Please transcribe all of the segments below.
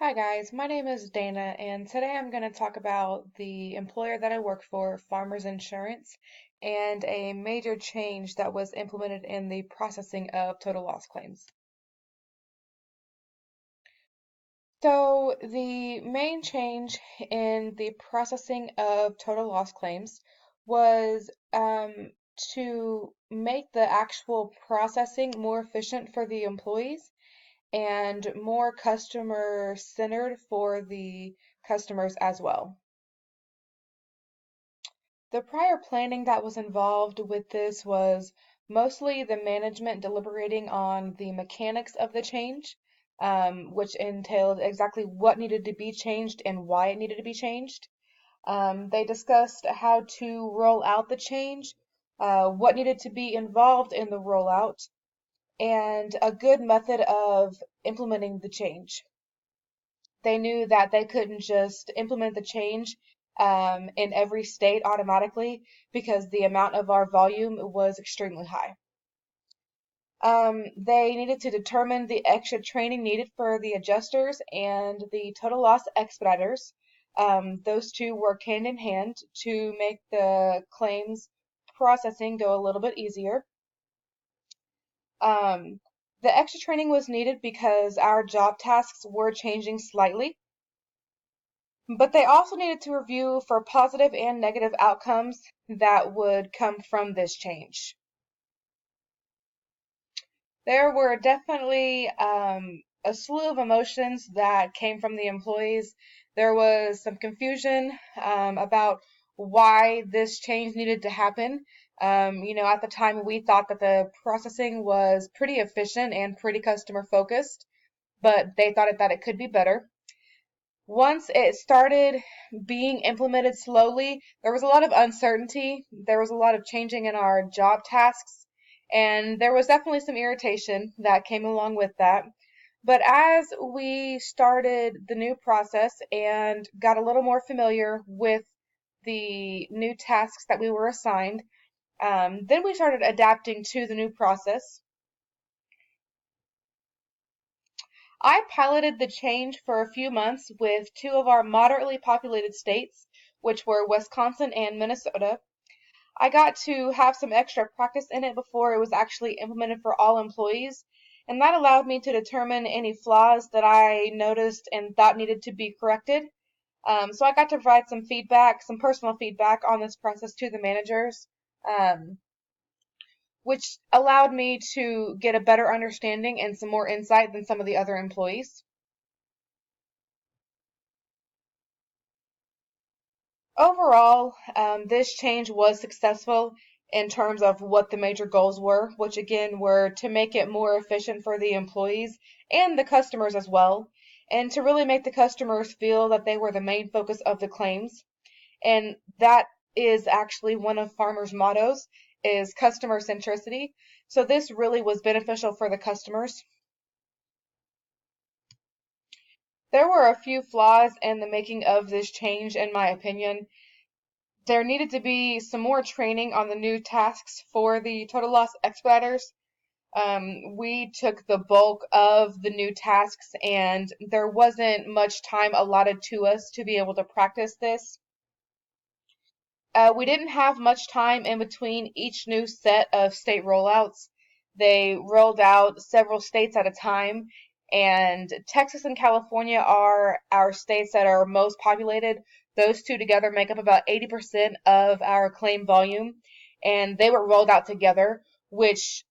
Hi guys, my name is Dana, and today I'm going to talk about the employer that I work for, Farmers Insurance, and a major change that was implemented in the processing of total loss claims. So, the main change in the processing of total loss claims was to make the actual processing more efficient for the employees and more customer centered for the customers as well. The prior planning that was involved with this was mostly the management deliberating on the mechanics of the change, which entailed exactly what needed to be changed and why it needed to be changed. They discussed how to roll out the change, what needed to be involved in the rollout, and a good method of implementing the change. They knew that they couldn't just implement the change in every state automatically because the amount of our volume was extremely high. They needed to determine the extra training needed for the adjusters and the total loss expediters. Those two work hand in hand to make the claims processing go a little bit easier. Um, the extra training was needed because our job tasks were changing slightly. But they also needed to review for positive and negative outcomes that would come from this change. There were definitely a slew of emotions that came from the employees. There was some confusion about why this change needed to happen. At the time we thought that the processing was pretty efficient and pretty customer focused, but they thought that it could be better. Once it started being implemented slowly, there was a lot of uncertainty. There was a lot of changing in our job tasks, and there was definitely some irritation that came along with that. But as we started the new process and got a little more familiar with the new tasks that we were assigned, then we started adapting to the new process. I piloted the change for a few months with two of our moderately populated states, which were Wisconsin and Minnesota. I got to have some extra practice in it before it was actually implemented for all employees, and that allowed me to determine any flaws that I noticed and thought needed to be corrected. So I got to provide some feedback, some personal feedback on this process to the managers. Which allowed me to get a better understanding and some more insight than some of the other employees. Overall, this change was successful in terms of what the major goals were, which again were to make it more efficient for the employees and the customers as well, and to really make the customers feel that they were the main focus of the claims. And that is actually one of Farmer's mottos is customer centricity. So this really was beneficial for the customers. There were a few flaws in the making of this change, in my opinion. There needed to be some more training on the new tasks for the total loss expediters. We took the bulk of the new tasks, and there wasn't much time allotted to us to be able to practice this. We didn't have much time in between each new set of state rollouts. They rolled out several states at a time, and Texas and California are our states that are most populated. Those two together make up about 80% of our claim volume, and they were rolled out together, which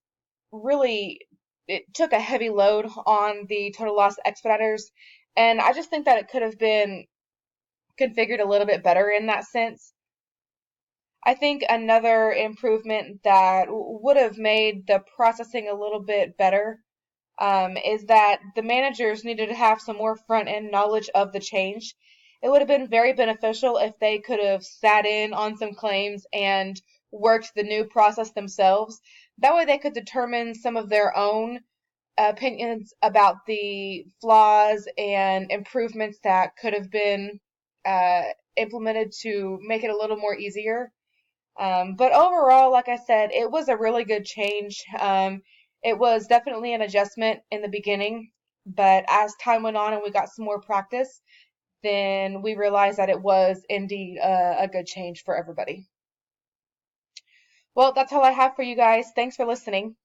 really it took a heavy load on the total loss expediters. And I just think that it could have been configured a little bit better in that sense. I think another improvement that would have made the processing a little bit better is that the managers needed to have some more front end knowledge of the change. It would have been very beneficial if they could have sat in on some claims and worked the new process themselves. That way they could determine some of their own opinions about the flaws and improvements that could have been implemented to make it a little more easier. But overall, like I said, it was a really good change. It was definitely an adjustment in the beginning, But as time went on and we got some more practice, then we realized that it was indeed a good change for everybody. Well, that's all I have for you guys. Thanks for listening.